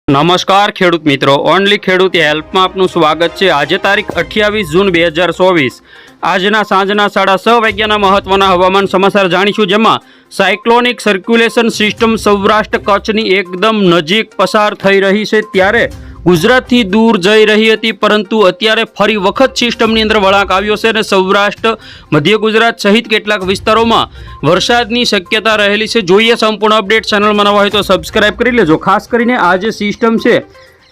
નમસ્કાર ખેડૂત મિત્રો, ઓનલી ખેડૂત હેલ્પમાં આપનું સ્વાગત છે। આજે તારીખ 28 જૂન 2024 આજના સાંજના 6:30 વાગ્યાના મહત્વના હવામાન સમાચાર જાણીશું, જેમાં સાયક્લોનિક સર્ક્યુલેશન સિસ્ટમ સૌરાષ્ટ્ર કચ્છની એકદમ નજીક પસાર થઈ રહી છે, ત્યારે ગુજરાતથી દૂર જઈ રહી હતી, પરંતુ અત્યારે ફરી વખત સિસ્ટમની અંદર વળાંક આવ્યો છે અને સૌરાષ્ટ્ર, મધ્ય ગુજરાત સહિત કેટલાક વિસ્તારોમાં વરસાદની શક્યતા રહેલી છે। જોઈએ સંપૂર્ણ અપડેટ। ચેનલમાં નવા હોય તો સબસ્ક્રાઇબ કરી લેજો। ખાસ કરીને આ જે સિસ્ટમ છે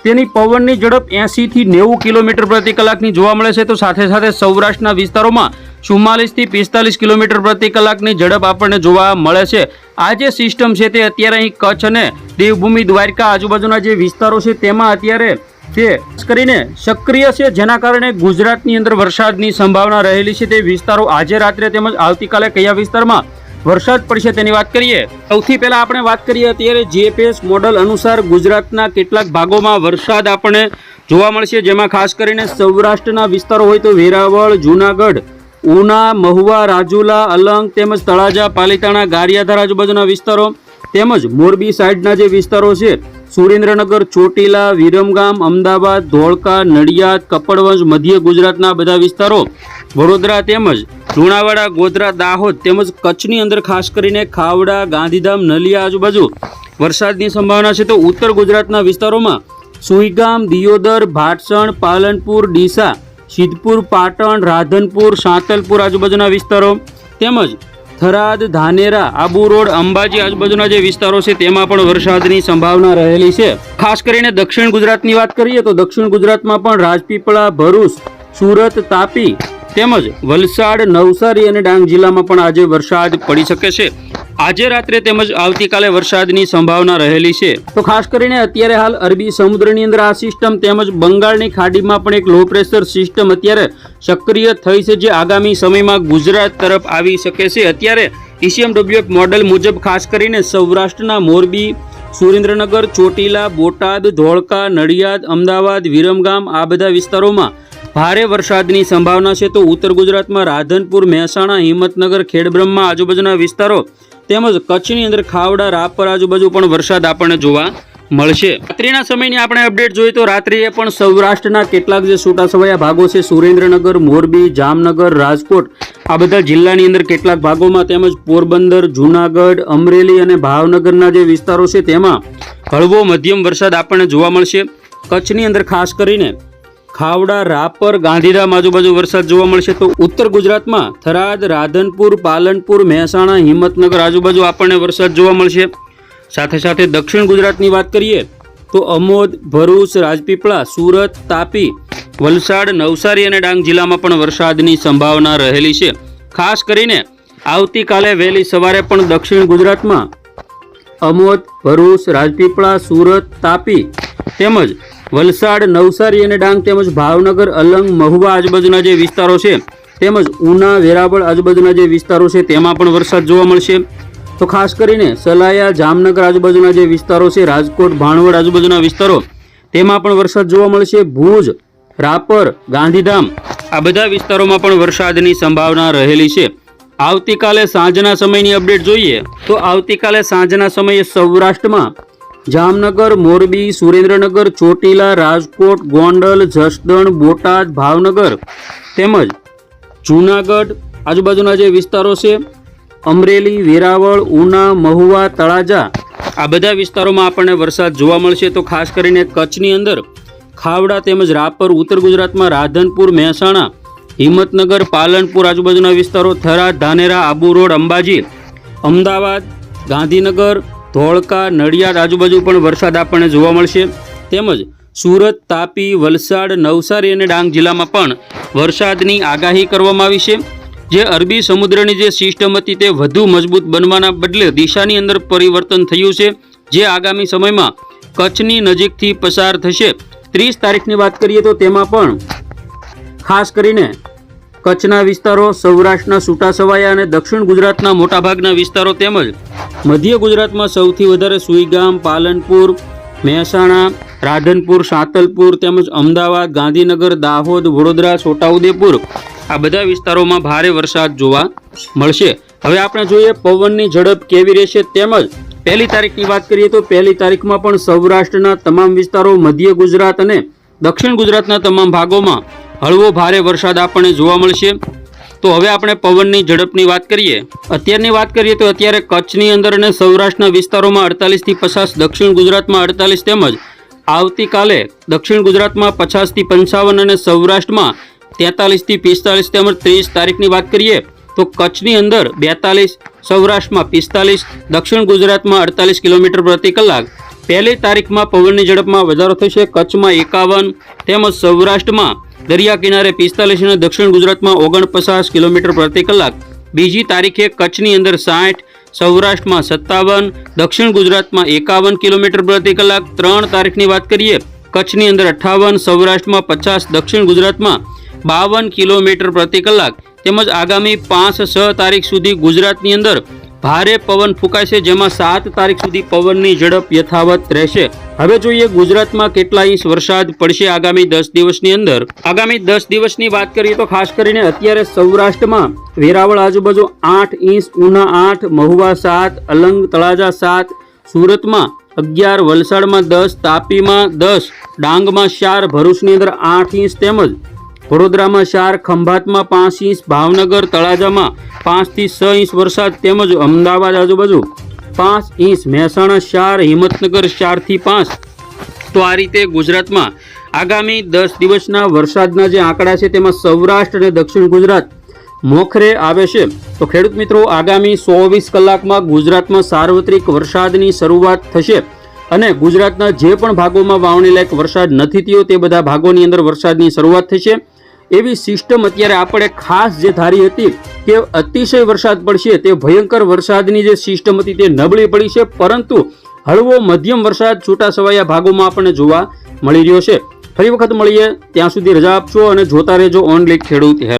તેની પવનની ઝડપ 80 થી 90 કિલોમીટર પ્રતિ કલાકની જોવા મળે છે, તો સાથે સાથે સૌરાષ્ટ્રના વિસ્તારોમાં 44 થી 45 કિલોમીટર પ્રતિ કલાકની ઝડપ આપણને જોવા મળે છે। આ જે સિસ્ટમ છે તે અત્યારે અહીં કચ્છ અને દેવભૂમિ દ્વારકા આજુબાજુના જે વિસ્તારો છે તેમાં અત્યારે તે કરીને સક્રિય છે, જેના કારણે ગુજરાતની અંદર વરસાદની સંભાવના રહેલી છે। તે વિસ્તારો આજે રાત્રે તેમજ આવતીકાલે કયા વિસ્તારમાં વરસાદ પડશે તેની વાત કરીએ। સૌથી પહેલા આપણે વાત કરીએ અત્યારે જીએપીએસ મોડલ અનુસાર ગુજરાતના કેટલાક ભાગોમાં વરસાદ આપણને જોવા મળશે, જેમાં ખાસ કરીને સૌરાષ્ટ્રના વિસ્તારો હોય તો વેરાવળ, જૂનાગઢ, ઉના, મહુવા, રાજુલા, અલંગ તેમજ તળાજા, પાલીતાણા, ગારિયાધાર આજુબાજુના વિસ્તારો તેમજ મોરબી સાઈડના જે વિસ્તારો છે, સુરેન્દ્રનગર, ચોટીલા, વિરમગામ, અમદાવાદ, ધોળકા, નડિયાદ, કપડવંજ, મધ્ય ગુજરાતના બધા વિસ્તારો, વડોદરા તેમજ લુણાવાડા, ગોધરા, દાહોદ તેમજ કચ્છની અંદર ખાસ કરીને ખાવડા, ગાંધીધામ, નલિયા આજુબાજુ વરસાદની સંભાવના છે। તો ઉત્તર ગુજરાતના વિસ્તારોમાં સુઈગામ, દિયોદર, ભાટસણ, પાલનપુર, ડીસા, સિદ્ધપુર, પાટણ, રાધનપુર, સાંતલપુર આજુબાજુના વિસ્તારો તેમજ થરાદ, ધાનેરા, આબુ રોડ, અંબાજી આજુબાજુના જે વિસ્તારો છે તેમાં પણ વરસાદની સંભાવના રહેલી છે। ખાસ કરીને દક્ષિણ ગુજરાતની વાત કરીએ તો દક્ષિણ ગુજરાતમાં પણ રાજપીપળા, ભરૂચ, સુરત, તાપી તેમજ વલસાડ, નવસારી અને ડાંગ જિલ્લામાં પણ આજે વરસાદ પડી શકે છે। આજે રાત્રે તેમજ આવતીકાલે વરસાદની સંભાવના રહેલી છે। તો ખાસ કરીને અત્યારે હાલ અરબી સમુદ્રની અંદર આ સિસ્ટમ તેમજ બંગાળની ખાડીમાં પણ એક લો પ્રેશર સિસ્ટમ અત્યારે સક્રિય થઈ છે, જે આગામી સમયમાં ગુજરાત તરફ આવી શકે છે। અત્યારે ECMWF મોડેલ મુજબ ખાસ કરીને સૌરાષ્ટ્રના મોરબી, સુરેન્દ્રનગર, ચોટીલા, બોટાદ, ધોળકા, નડિયાદ, અમદાવાદ, વિરમગામ આ બધા વિસ્તારોમાં ભારે વરસાદની સંભાવના છે। તો ઉત્તર ગુજરાતમાં રાધનપુર, મહેસાણા, હિંમતનગર, ખેડબ્રહ્મા આજુબાજુના વિસ્તારો તેમજ કચ્છની અંદર ખાવડા, રાપર આજુબાજુ પણ વરસાદ આપણને જોવા મળશે। રાત્રિના સમયની આપણે અપડેટ જોઈએ તો રાત્રિએ પણ સૌરાષ્ટ્રના કેટલાક જે છૂટાછવાયા ભાગો છે, સુરેન્દ્રનગર, મોરબી, જામનગર, રાજકોટ આ બધા જિલ્લાની અંદર કેટલાક ભાગોમાં તેમજ પોરબંદર, જૂનાગઢ, અમરેલી અને ભાવનગરના જે વિસ્તારો છે તેમાં હળવો મધ્યમ વરસાદ આપણને જોવા મળશે। કચ્છની અંદર ખાસ કરીને ખાવડા, રાપર, ગાંધીધામ આજુબાજુ વરસાદ જોવા મળશે। તો ઉત્તર ગુજરાતમાં થરાદ, રાધનપુર, પાલનપુર, મહેસાણા, હિંમતનગર આજુબાજુ આપણને વરસાદ જોવા મળશે। સાથે સાથે દક્ષિણ ગુજરાતની વાત કરીએ તો અમોદ, ભરૂચ, રાજપીપળા, સુરત, તાપી, વલસાડ, નવસારી અને ડાંગ જિલ્લામાં પણ વરસાદની સંભાવના રહેલી છે। ખાસ કરીને આવતીકાલે વહેલી સવારે પણ દક્ષિણ ગુજરાતમાં અમોદ, ભરૂચ, રાજપીપળા, સુરત, તાપી તેમજ વલસાડ, નવસારી અને ડાંગ તેમજ ભાવનગર, અલંગ, મહુવા આજુબાજુના જે વિસ્તારો છે તેમજ ઉના, વેરાવળ આજુબાજુના જે વિસ્તારો છે તેમાં પણ વરસાદ જોવા મળશે। તો ખાસ કરીને સલાયા, જામનગર આજુબાજુના જે વિસ્તારો છે, રાજકોટ, ભાણવડ આજુબાજુના વિસ્તારો તેમાં પણ વરસાદ જોવા મળશે। ભુજ, રાપર, ગાંધીધામ આ બધા વિસ્તારોમાં પણ વરસાદની સંભાવના રહેલી છે। આવતીકાલે સાંજના સમયની અપડેટ જોઈએ તો આવતીકાલે સાંજના સમયે સૌરાષ્ટ્રમાં જામનગર, મોરબી, સુરેન્દ્રનગર, ચોટીલા, રાજકોટ, ગોંડલ, જસદણ, બોટાદ, ભાવનગર તેમજ જૂનાગઢ આજુબાજુના જે વિસ્તારો છે, અમરેલી, વેરાવળ, ઉના, મહુવા, તળાજા આ બધા વિસ્તારોમાં આપણને વરસાદ જોવા મળશે। તો ખાસ કરીને કચ્છની અંદર ખાવડા તેમજ રાપર, ઉત્તર ગુજરાતમાં રાધનપુર, મહેસાણા, હિંમતનગર, પાલનપુર આજુબાજુના વિસ્તારો, થરાદ, ધાનેરા, આબુ રોડ, અંબાજી, અમદાવાદ, ગાંધીનગર, ધોળકા, નડિયાદ આજુબાજુ પણ વરસાદ આપણને જોવા મળશે। તેમજ સુરત, તાપી, વલસાડ, નવસારી અને ડાંગ જિલ્લામાં પણ વરસાદની આગાહી કરવામાં આવી છે। જે અરબી સમુદ્રની જે સિસ્ટમ હતી તે વધુ મજબૂત બનવાના બદલે દિશાની અંદર પરિવર્તન થયું છે, જે આગામી સમયમાં કચ્છની નજીકથી પસાર થશે। 30 તારીખની વાત કરીએ તો તેમાં પણ ખાસ કરીને કચ્છના વિસ્તારો, સૌરાષ્ટ્રના છૂટાછવાયા અને દક્ષિણ ગુજરાતના મોટાભાગના વિસ્તારો તેમજ મધ્ય ગુજરાતમાં સૌથી વધારે સુઈગામ, પાલનપુર, મહેસાણા, રાધનપુર, સાંતલપુર તેમજ અમદાવાદ, ગાંધીનગર, દાહોદ, વડોદરા, છોટાઉદેપુર આ બધા વિસ્તારોમાં ભારે વરસાદ જોવા મળશે। હવે આપણે જોઈએ પવનની ઝડપ કેવી રહેશે તેમજ પહેલી તારીખની વાત કરીએ તો પહેલી તારીખમાં પણ સૌરાષ્ટ્રના તમામ વિસ્તારો, મધ્ય ગુજરાત અને દક્ષિણ ગુજરાતના તમામ ભાગોમાં હળવો ભારે વરસાદ આપણને જોવા મળશે. તો હવે આપણે પવનની ઝડપની વાત કરીએ. અત્યારની વાત કરીએ તો અત્યારે કચ્છની અંદર અને સૌરાષ્ટ્રના વિસ્તારોમાં 48 થી 50, દક્ષિણ ગુજરાતમાં 48 તેમજ આવતીકાલે દક્ષિણ ગુજરાતમાં 50 થી 55 અને સૌરાષ્ટ્રમાં 43 થી 45 તેમજ 30 તારીખની વાત કરીએ તો કચ્છની અંદર 42, સૌરાષ્ટ્રમાં 45, દક્ષિણ ગુજરાતમાં 48 કિલોમીટર પ્રતિ કલાક. પહેલી તારીખમાં પવનની ઝડપમાં વધારો થશે. કચ્છમાં 51 તેમજ સૌરાષ્ટ્રમાં દરિયા કિનારે 45 અને દક્ષિણ ગુજરાતમાં 49 કિલોમીટર પ્રતિ કલાક. બીજી તારીખે કચ્છની અંદર 60, સૌરાષ્ટ્રમાં 57, દક્ષિણ ગુજરાતમાં 51 કિલોમીટર પ્રતિ કલાક. 3 તારીખની વાત કરીએ કચ્છની અંદર 58, સૌરાષ્ટ્રમાં 50, દક્ષિણ ગુજરાતમાં 52 કિલોમીટર પ્રતિ કલાક. તેમજ આગામી 5-6 તારીખ સુધી ગુજરાતની અંદર ભારે પવન ફૂંકાશે, જેમાં 7 તારીખ સુધી પવનની ઝડપ યથાવત રહેશે. હવે જોઈએ ગુજરાતમાં કેટલા ઇંચ વરસાદ પડશે આગામી 10 દિવસની અંદર. આગામી 10 દિવસની વાત કરીએ તો ખાસ કરીને અત્યારે સૌરાષ્ટ્રમાં વેરાવળ આજુબાજુ 8 ઇંચ, ઉના 8, મહુવા 7, અલંગ તળાજા 7, સુરતમાં 11, વલસાડમાં 10, તાપીમાં 10, ડાંગમાં 4, ભરૂચની અંદર 8 ઇંચ તેમજ વડોદરામાં 4, ખંભાતમાં 5 ઇંચ, ભાવનગર તળાજામાં 5 થી 6 ઇંચ વરસાદ તેમજ અમદાવાદ આજુબાજુ 5 ઇંચ, મહેસાણા 4, હિંમતનગર 4 થી 5. તો આ રીતે ગુજરાતમાં આગામી 10 દિવસના વરસાદના જે આંકડા છે તેમાં સૌરાષ્ટ્ર અને દક્ષિણ ગુજરાત મોખરે આવે છે. તો ખેડૂત મિત્રો, આગામી 24 કલાકમાં ગુજરાતમાં સાર્વત્રિક વરસાદની શરૂઆત થશે અને ગુજરાતના જે પણ ભાગોમાં વાવણી લાયક વરસાદ નથી થયો તે બધા ભાગોની અંદર વરસાદની શરૂઆત થશે. એવી સિસ્ટમ અત્યારે આપણે ખાસ જે ધારી હતી કે અતિશય વરસાદ પડશે, તે ભયંકર વરસાદની જે સિસ્ટમ હતી તે નબળી પડી છે, પરંતુ હળવો મધ્યમ વરસાદ છૂટાછવાયા ભાગોમાં આપણને જોવા મળી રહ્યો છે. ફરી વખત મળીએ, ત્યાં સુધી રજા આપશો અને જોતા રહેજો ઓનલી ખેડૂત.